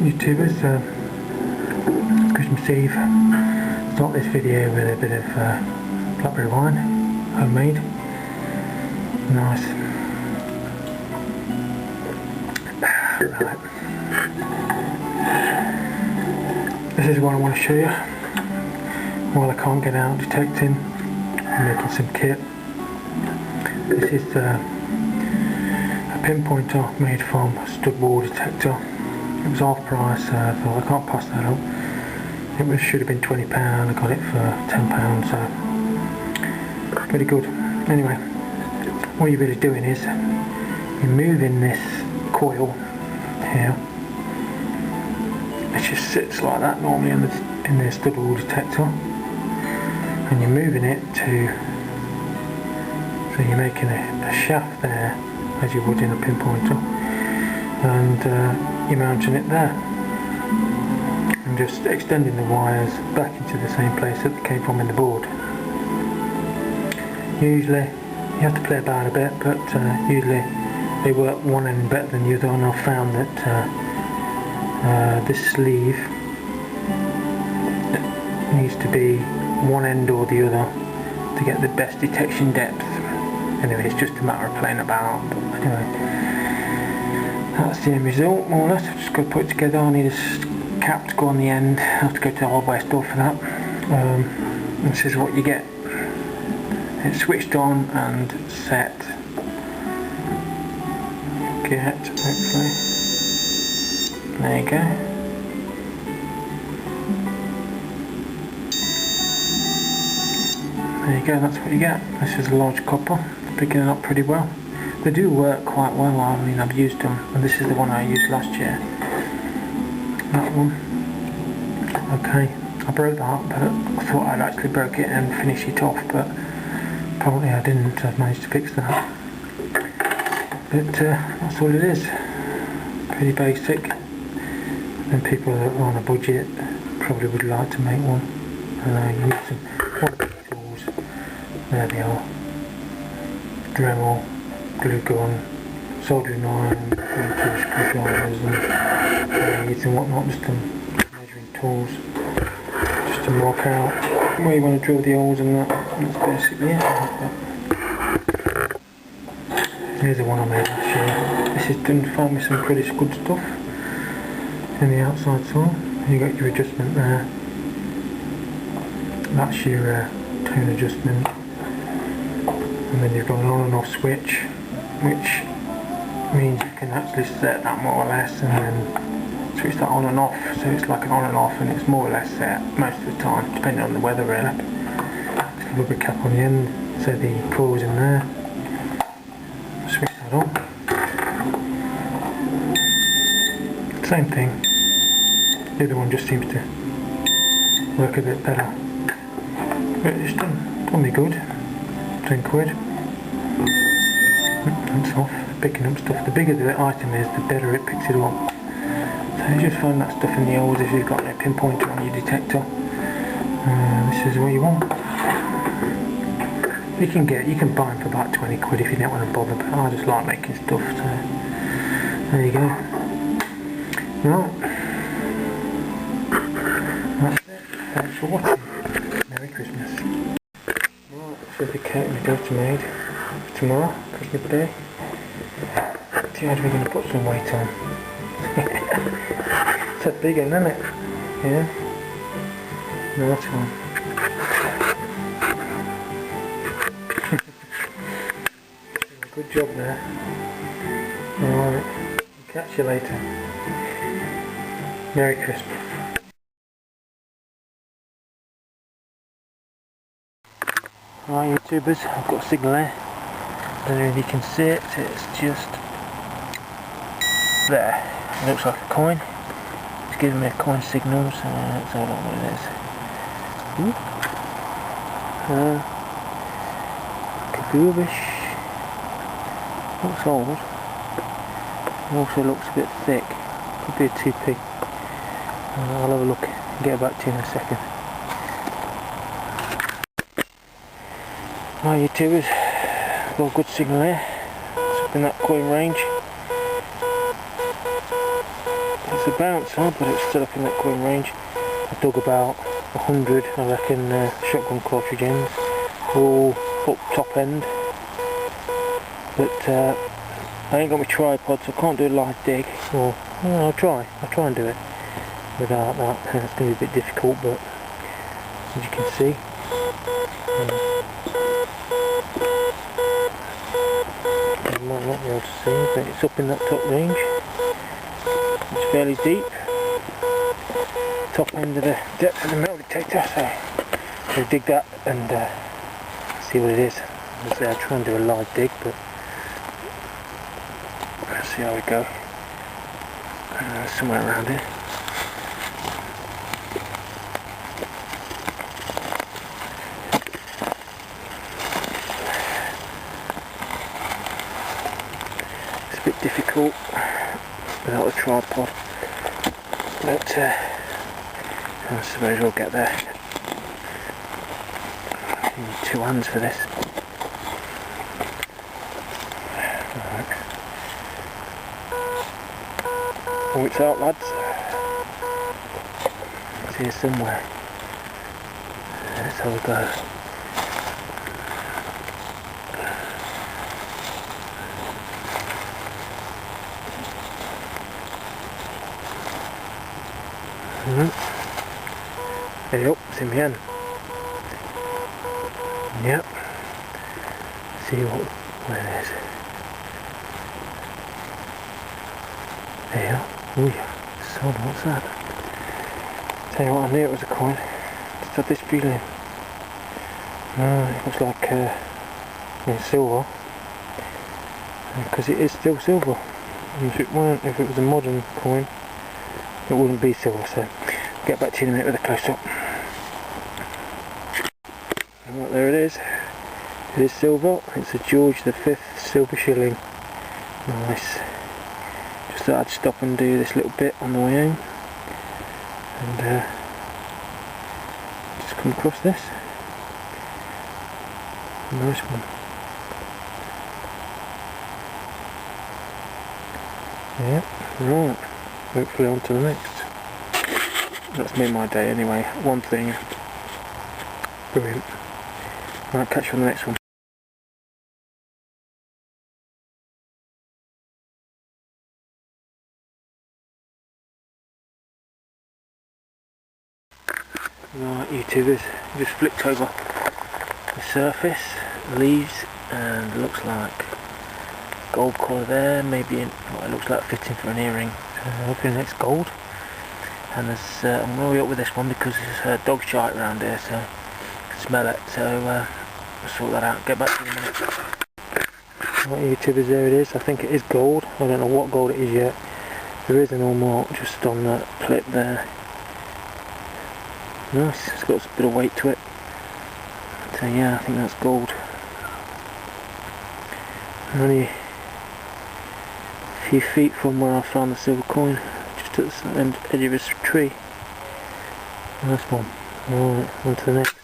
YouTubers, Christmas Eve. Start this video with a bit of blackberry wine, homemade, nice. Right. This is what I want to show you while I can't get out detecting. I'm making some kit. This is a pinpointer made from a stud ball detector. It was half price, so I thought I can't pass that up. It should have been £20, I got it for £10, so pretty good. Anyway, what you're really doing is you're moving this coil here. It just sits like that normally in the stud ball detector, and you're moving it to, so you're making a shaft there as you would in a pinpointer, and you're mounting it there and just extending the wires back into the same place that they came from in the board. Usually you have to play about a bit, but usually they work one end better than the other, and I've found that this sleeve needs to be one end or the other to get the best detection depth. Anyway, it's just a matter of playing about, but anyway, that's the end result, more or less. I've just got to put it together. I need a cap to go on the end. I have to go to the hardware store for that. This is what you get. It's switched on and set. Hopefully. There you go. There you go, that's what you get. This is a large copper, picking it up pretty well. They do work quite well. I mean, I've used them, and this is the one I used last year. That one. Okay, I broke that, but I thought I'd actually broke it and finish it off, but apparently I didn't. I've managed to fix that. But that's all it is. Pretty basic. And people that are on a budget probably would like to make one. And you need some tools. There they are. Dremel, glue gun, soldering iron, screwdrivers and blades and whatnot, just some measuring tools, just to mark out where you want to drill the holes and that. That's basically it. Here's the one I made last year. This has found me some pretty good stuff in the outside side. You got your adjustment there. That's your tone adjustment. And then you've got an on and off switch, which means you can actually set that more or less and then switch that on and off, so it's like an on and off, and it's more or less set most of the time, depending on the weather really. Just a rubber cap on the end, so the coil's in there. Switch that on. Same thing. The other one just seems to work a bit better. But it's done me good. £10. That's off, picking up stuff. The bigger the item is, the better it picks it up. So you just find that stuff in the holes if you've got a pinpointer on your detector. This is what you want. You can buy them for about £20 if you don't want to bother, but I just like making stuff, so there you go. Right. That's it. Thanks for watching. Merry Christmas. Right, should be coating the daughter made tomorrow, Christmas Day. See how we're going to put some weight on. It's a big one, isn't it? Yeah. Nice one. Good job there. Alright. Catch you later. Merry Christmas. Hi YouTubers, I've got a signal there. I don't know if you can see it, it's just there. It looks like a coin. It's giving me a coin signal, so let's have a look what it is. Kaboobish. Looks old. It also looks a bit thick. Could be a 2p. I'll have a look and get back to you in a second. Hi YouTubers, got a good signal there. It's up in that coin range. It's a bouncer, but it's still up in that coin range. I dug about 100, I reckon, shotgun cartridge ends, all up top end. But I ain't got my tripod, so I can't do a live dig. Or well, I'll try and do it without that. It's going to be a bit difficult, but as you can see, you might not be able to see, but it's up in that top range. It's fairly deep, top end of the depth of the metal detector, so we'll dig that and see what it is. I'll try and do a live dig, but let's see how we go. Somewhere around here. It's a bit difficult without a tripod, but I suppose we'll get there. You need two hands for this. Right. Oh, it's out, lads. It's here somewhere. Let's have a go. There you go, it's in the end. Yep. See where it is. There you go. Oh yeah, solid, what's that? Tell you what, I knew it was a coin. Just had this feeling. It looks like it's silver. Because it is still silver. And if it was a modern coin, it wouldn't be silver, so I'll get back to you in a minute with a close-up. Right, there it is. It is silver. It's a George V silver shilling. Nice. Just thought I'd stop and do this little bit on the way home, and just come across this. Nice one. Yeah, right. Hopefully on to the next. That's made my day anyway. One thing. Brilliant. Right, catch you on the next one. Right, YouTubers, just flicked over the surface, leaves, and looks like gold colour there, maybe what it looks like fitting for an earring. Hopefully it's gold. And there's, I'm going to be up with this one because there's dog shite around here, so I can smell it. So we'll sort that out. Get back to you in a minute. Right, YouTubers, there it is. I think it is gold. I don't know what gold it is yet. There is an all mark just on that clip there. Nice, it's got a bit of weight to it. So yeah, I think that's gold. Only a few feet from where I found the silver coin, just at the edge of this tree. Nice one. Alright, on to the next.